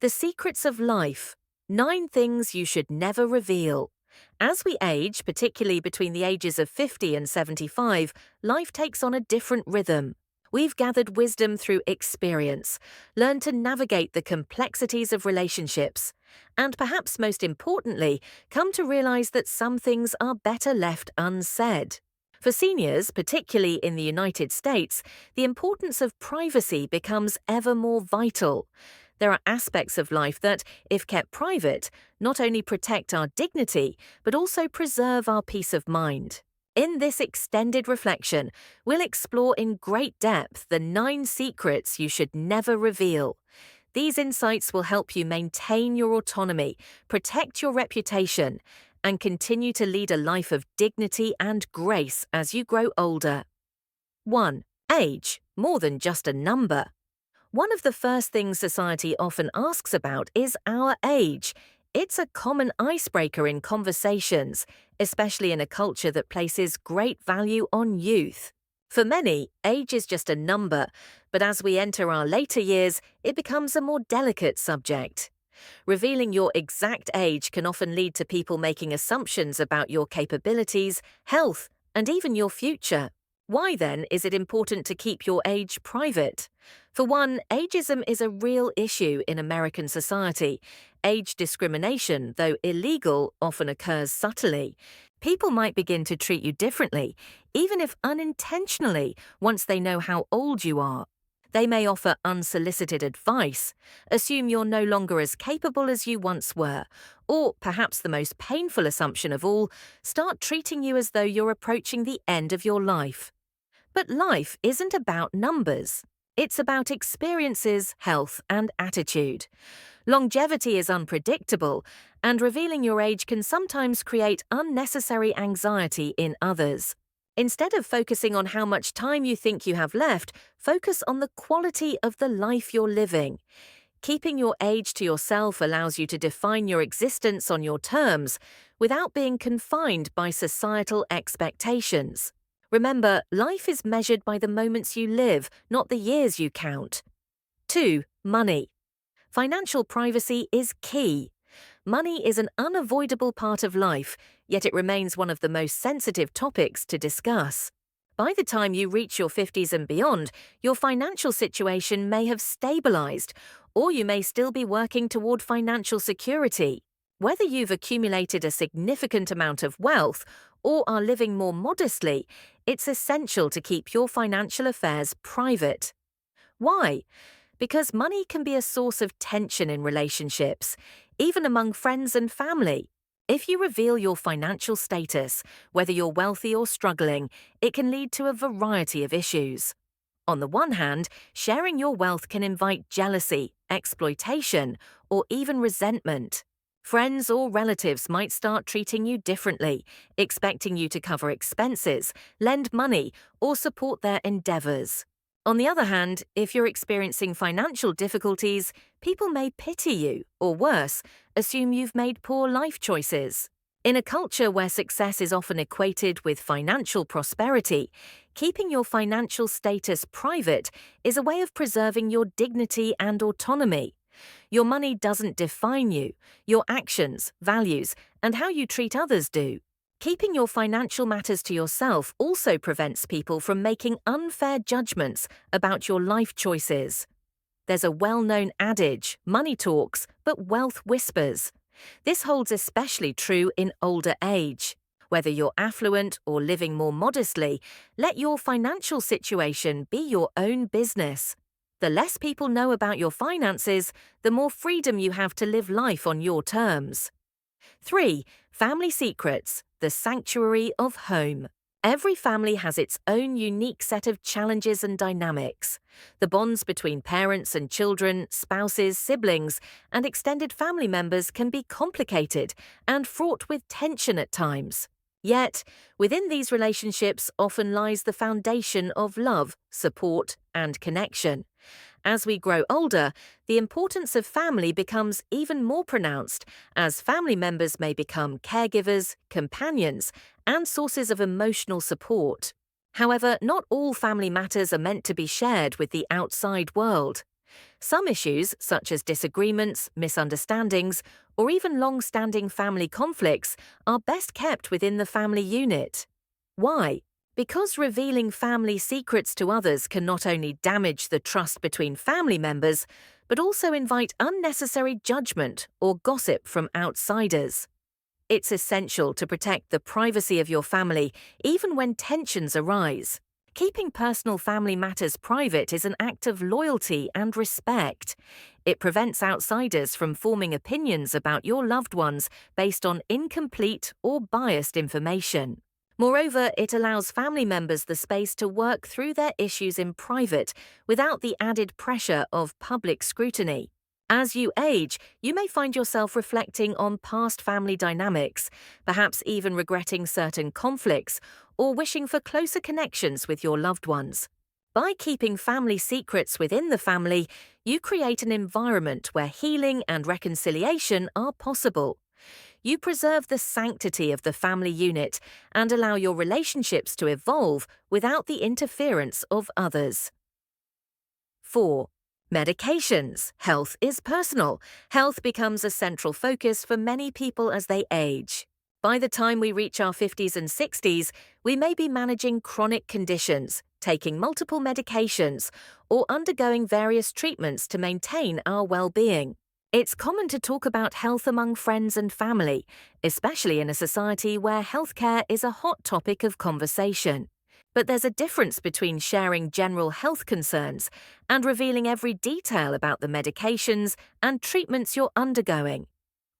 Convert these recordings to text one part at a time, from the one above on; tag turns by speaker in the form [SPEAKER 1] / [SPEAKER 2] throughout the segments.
[SPEAKER 1] The Secrets of Life: 9 Things You Should Never Reveal. As we age, particularly between the ages of 50 and 75, life takes on a different rhythm. We've gathered wisdom through experience, learned to navigate the complexities of relationships, and perhaps most importantly, come to realize that some things are better left unsaid. For seniors, particularly in the United States, the importance of privacy becomes ever more vital. There are aspects of life that, if kept private, not only protect our dignity, but also preserve our peace of mind. In this extended reflection, we'll explore in great depth the 9 secrets you should never reveal. These insights will help you maintain your autonomy, protect your reputation, and continue to lead a life of dignity and grace as you grow older. 1. Age: more than just a number. One of the first things society often asks about is our age. It's a common icebreaker in conversations, especially in a culture that places great value on youth. For many, age is just a number, but as we enter our later years, it becomes a more delicate subject. Revealing your exact age can often lead to people making assumptions about your capabilities, health, and even your future. Why then is it important to keep your age private? For one, ageism is a real issue in American society. Age discrimination, though illegal, often occurs subtly. People might begin to treat you differently, even if unintentionally, once they know how old you are. They may offer unsolicited advice, assume you're no longer as capable as you once were, or, perhaps the most painful assumption of all, start treating you as though you're approaching the end of your life. But life isn't about numbers. It's about experiences, health, and attitude. Longevity is unpredictable, and revealing your age can sometimes create unnecessary anxiety in others. Instead of focusing on how much time you think you have left, focus on the quality of the life you're living. Keeping your age to yourself allows you to define your existence on your terms without being confined by societal expectations. Remember, life is measured by the moments you live, not the years you count. 2. Money. Financial privacy is key. Money is an unavoidable part of life, yet it remains one of the most sensitive topics to discuss. By the time you reach your 50s and beyond, your financial situation may have stabilized, or you may still be working toward financial security. Whether you've accumulated a significant amount of wealth or are living more modestly, it's essential to keep your financial affairs private. Why? Because money can be a source of tension in relationships, even among friends and family. If you reveal your financial status, whether you're wealthy or struggling, it can lead to a variety of issues. On the one hand, sharing your wealth can invite jealousy, exploitation, or even resentment. Friends or relatives might start treating you differently, expecting you to cover expenses, lend money, or support their endeavors. On the other hand, if you're experiencing financial difficulties, people may pity you, or worse, assume you've made poor life choices. In a culture where success is often equated with financial prosperity, keeping your financial status private is a way of preserving your dignity and autonomy. Your money doesn't define you. Your actions, values, and how you treat others do. Keeping your financial matters to yourself also prevents people from making unfair judgments about your life choices. There's a well-known adage, money talks, but wealth whispers. This holds especially true in older age. Whether you're affluent or living more modestly, let your financial situation be your own business. The less people know about your finances, the more freedom you have to live life on your terms. 3. Family secrets: the sanctuary of home. Every family has its own unique set of challenges and dynamics. The bonds between parents and children, spouses, siblings, and extended family members can be complicated and fraught with tension at times. Yet, within these relationships often lies the foundation of love, support, and connection. As we grow older, the importance of family becomes even more pronounced, as family members may become caregivers, companions, and sources of emotional support. However, not all family matters are meant to be shared with the outside world. Some issues, such as disagreements, misunderstandings, or even long-standing family conflicts, are best kept within the family unit. Why? Because revealing family secrets to others can not only damage the trust between family members, but also invite unnecessary judgment or gossip from outsiders. It's essential to protect the privacy of your family, even when tensions arise. Keeping personal family matters private is an act of loyalty and respect. It prevents outsiders from forming opinions about your loved ones based on incomplete or biased information. Moreover, it allows family members the space to work through their issues in private without the added pressure of public scrutiny. As you age, you may find yourself reflecting on past family dynamics, perhaps even regretting certain conflicts or wishing for closer connections with your loved ones. By keeping family secrets within the family, you create an environment where healing and reconciliation are possible. You preserve the sanctity of the family unit and allow your relationships to evolve without the interference of others. 4. Medications. Health is personal. Health becomes a central focus for many people as they age. By the time we reach our 50s and 60s, we may be managing chronic conditions, taking multiple medications, or undergoing various treatments to maintain our well-being. It's common to talk about health among friends and family, especially in a society where healthcare is a hot topic of conversation. But there's a difference between sharing general health concerns and revealing every detail about the medications and treatments you're undergoing.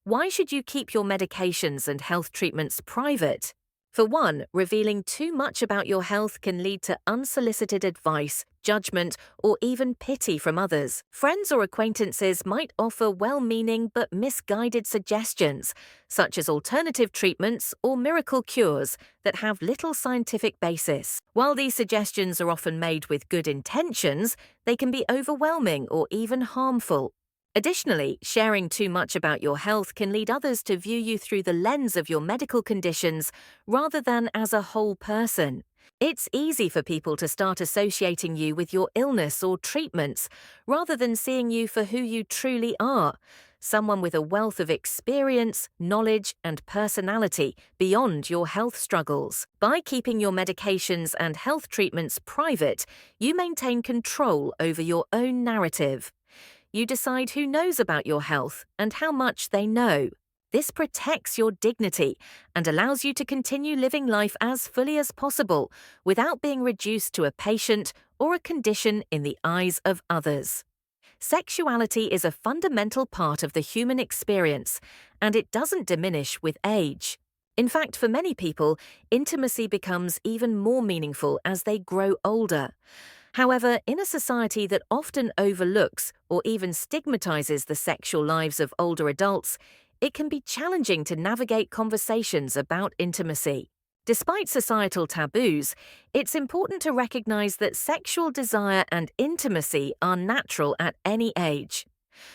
[SPEAKER 1] Why should you keep your medications and health treatments private? For one, revealing too much about your health can lead to unsolicited advice, judgment, or even pity from others. Friends or acquaintances might offer well-meaning but misguided suggestions, such as alternative treatments or miracle cures that have little scientific basis. While these suggestions are often made with good intentions, they can be overwhelming or even harmful. Additionally, sharing too much about your health can lead others to view you through the lens of your medical conditions rather than as a whole person. It's easy for people to start associating you with your illness or treatments rather than seeing you for who you truly are, someone with a wealth of experience, knowledge, and personality beyond your health struggles. By keeping your medications and health treatments private, you maintain control over your own narrative. You decide who knows about your health and how much they know. This protects your dignity and allows you to continue living life as fully as possible without being reduced to a patient or a condition in the eyes of others. Sexuality is a fundamental part of the human experience, and it doesn't diminish with age. In fact, for many people, intimacy becomes even more meaningful as they grow older. However, in a society that often overlooks or even stigmatizes the sexual lives of older adults, it can be challenging to navigate conversations about intimacy. Despite societal taboos, it's important to recognize that sexual desire and intimacy are natural at any age.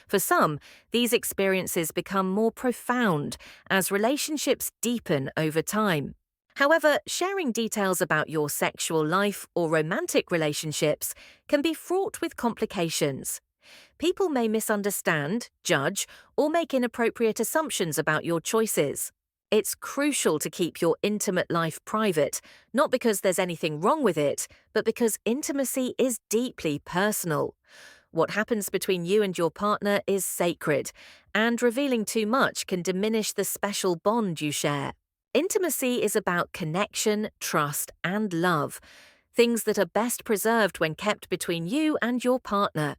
[SPEAKER 1] For some, these experiences become more profound as relationships deepen over time. However, sharing details about your sexual life or romantic relationships can be fraught with complications. People may misunderstand, judge, or make inappropriate assumptions about your choices. It's crucial to keep your intimate life private, not because there's anything wrong with it, but because intimacy is deeply personal. What happens between you and your partner is sacred, and revealing too much can diminish the special bond you share. Intimacy is about connection, trust, and love, things that are best preserved when kept between you and your partner.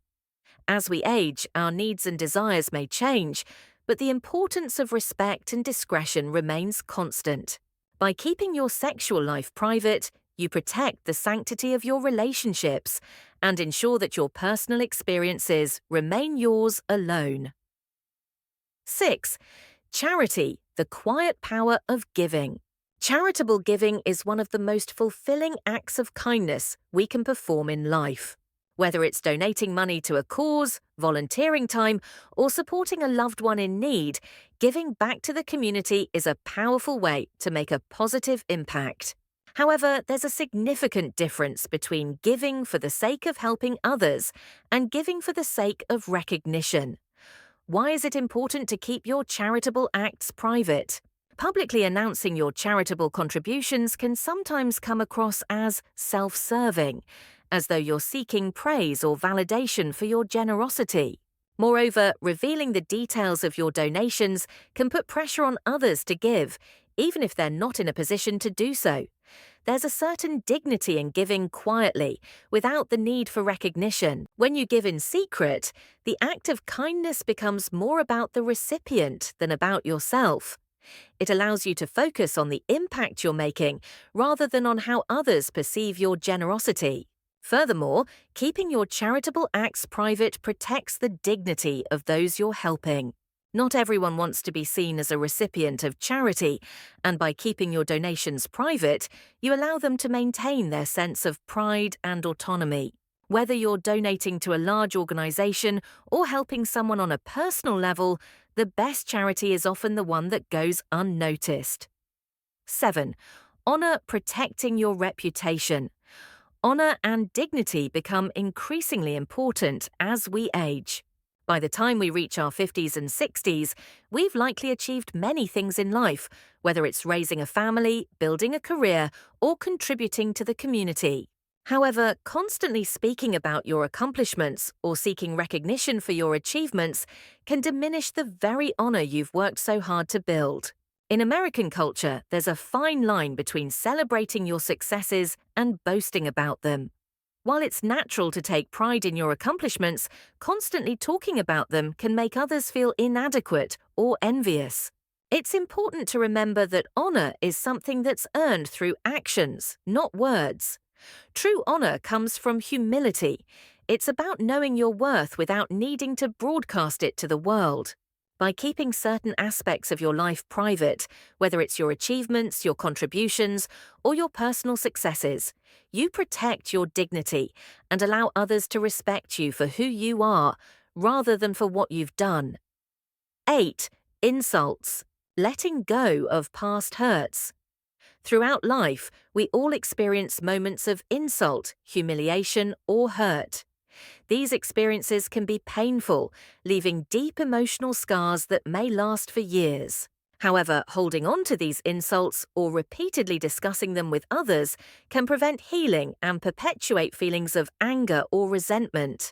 [SPEAKER 1] As we age, our needs and desires may change, but the importance of respect and discretion remains constant. By keeping your sexual life private, you protect the sanctity of your relationships and ensure that your personal experiences remain yours alone. 6. Charity, the quiet power of giving. Charitable giving is one of the most fulfilling acts of kindness we can perform in life. Whether it's donating money to a cause, volunteering time, or supporting a loved one in need, giving back to the community is a powerful way to make a positive impact. However, there's a significant difference between giving for the sake of helping others and giving for the sake of recognition. Why is it important to keep your charitable acts private? Publicly announcing your charitable contributions can sometimes come across as self-serving, as though you're seeking praise or validation for your generosity. Moreover, revealing the details of your donations can put pressure on others to give, even if they're not in a position to do so. There's a certain dignity in giving quietly, without the need for recognition. When you give in secret, the act of kindness becomes more about the recipient than about yourself. It allows you to focus on the impact you're making rather than on how others perceive your generosity. Furthermore, keeping your charitable acts private protects the dignity of those you're helping. Not everyone wants to be seen as a recipient of charity, and by keeping your donations private, you allow them to maintain their sense of pride and autonomy. Whether you're donating to a large organization or helping someone on a personal level, the best charity is often the one that goes unnoticed. 7. Honor protecting your reputation. Honor and dignity become increasingly important as we age. By the time we reach our 50s and 60s, we've likely achieved many things in life, whether it's raising a family, building a career, or contributing to the community. However, constantly speaking about your accomplishments or seeking recognition for your achievements can diminish the very honor you've worked so hard to build. In American culture, there's a fine line between celebrating your successes and boasting about them. While it's natural to take pride in your accomplishments, constantly talking about them can make others feel inadequate or envious. It's important to remember that honor is something that's earned through actions, not words. True honor comes from humility. It's about knowing your worth without needing to broadcast it to the world. By keeping certain aspects of your life private, whether it's your achievements, your contributions, or your personal successes, you protect your dignity and allow others to respect you for who you are, rather than for what you've done. 8. Insults. Letting go of past hurts. Throughout life, we all experience moments of insult, humiliation, or hurt. These experiences can be painful, leaving deep emotional scars that may last for years. However, holding on to these insults or repeatedly discussing them with others can prevent healing and perpetuate feelings of anger or resentment.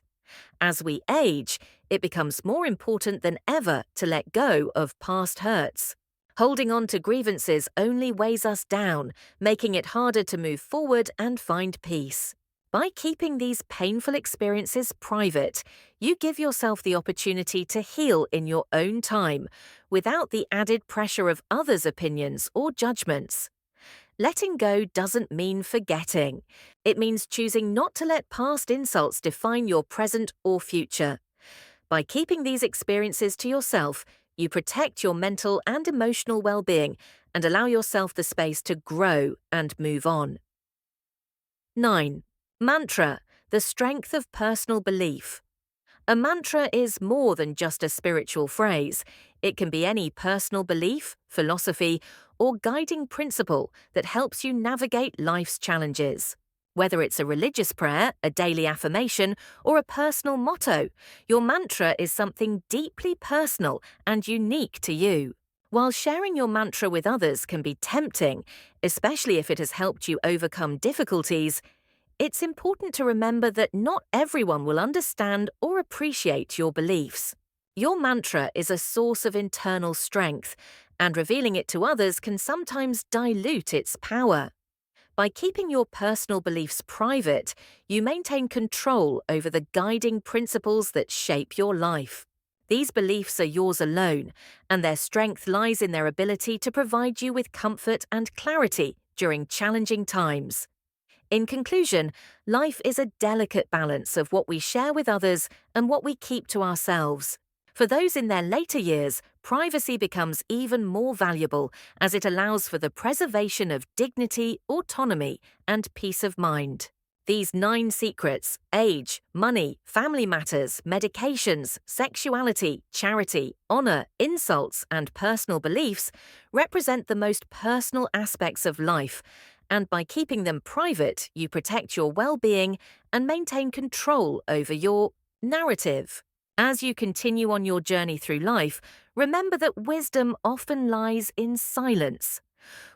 [SPEAKER 1] As we age, it becomes more important than ever to let go of past hurts. Holding on to grievances only weighs us down, making it harder to move forward and find peace. By keeping these painful experiences private, you give yourself the opportunity to heal in your own time, without the added pressure of others' opinions or judgments. Letting go doesn't mean forgetting. It means choosing not to let past insults define your present or future. By keeping these experiences to yourself, you protect your mental and emotional well-being and allow yourself the space to grow and move on. 9. Mantra, the strength of personal belief. A mantra is more than just a spiritual phrase. It can be any personal belief, philosophy, or guiding principle that helps you navigate life's challenges. Whether it's a religious prayer, a daily affirmation, or a personal motto, your mantra is something deeply personal and unique to you. While sharing your mantra with others can be tempting, especially if it has helped you overcome difficulties, it's important to remember that not everyone will understand or appreciate your beliefs. Your mantra is a source of internal strength, and revealing it to others can sometimes dilute its power. By keeping your personal beliefs private, you maintain control over the guiding principles that shape your life. These beliefs are yours alone, and their strength lies in their ability to provide you with comfort and clarity during challenging times. In conclusion, life is a delicate balance of what we share with others and what we keep to ourselves. For those in their later years, privacy becomes even more valuable as it allows for the preservation of dignity, autonomy, and peace of mind. These 9 secrets, age, money, family matters, medications, sexuality, charity, honor, insults, and personal beliefs, represent the most personal aspects of life, And by keeping them private, you protect your well-being and maintain control over your narrative. As you continue on your journey through life, remember that wisdom often lies in silence.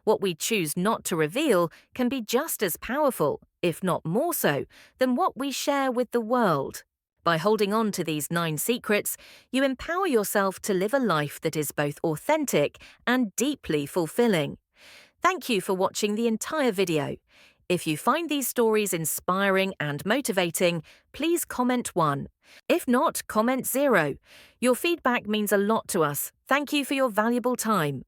[SPEAKER 1] What we choose not to reveal can be just as powerful, if not more so, than what we share with the world. By holding on to these 9 secrets, you empower yourself to live a life that is both authentic and deeply fulfilling. Thank you for watching the entire video. If you find these stories inspiring and motivating, please comment 1. If not, comment 0. Your feedback means a lot to us. Thank you for your valuable time.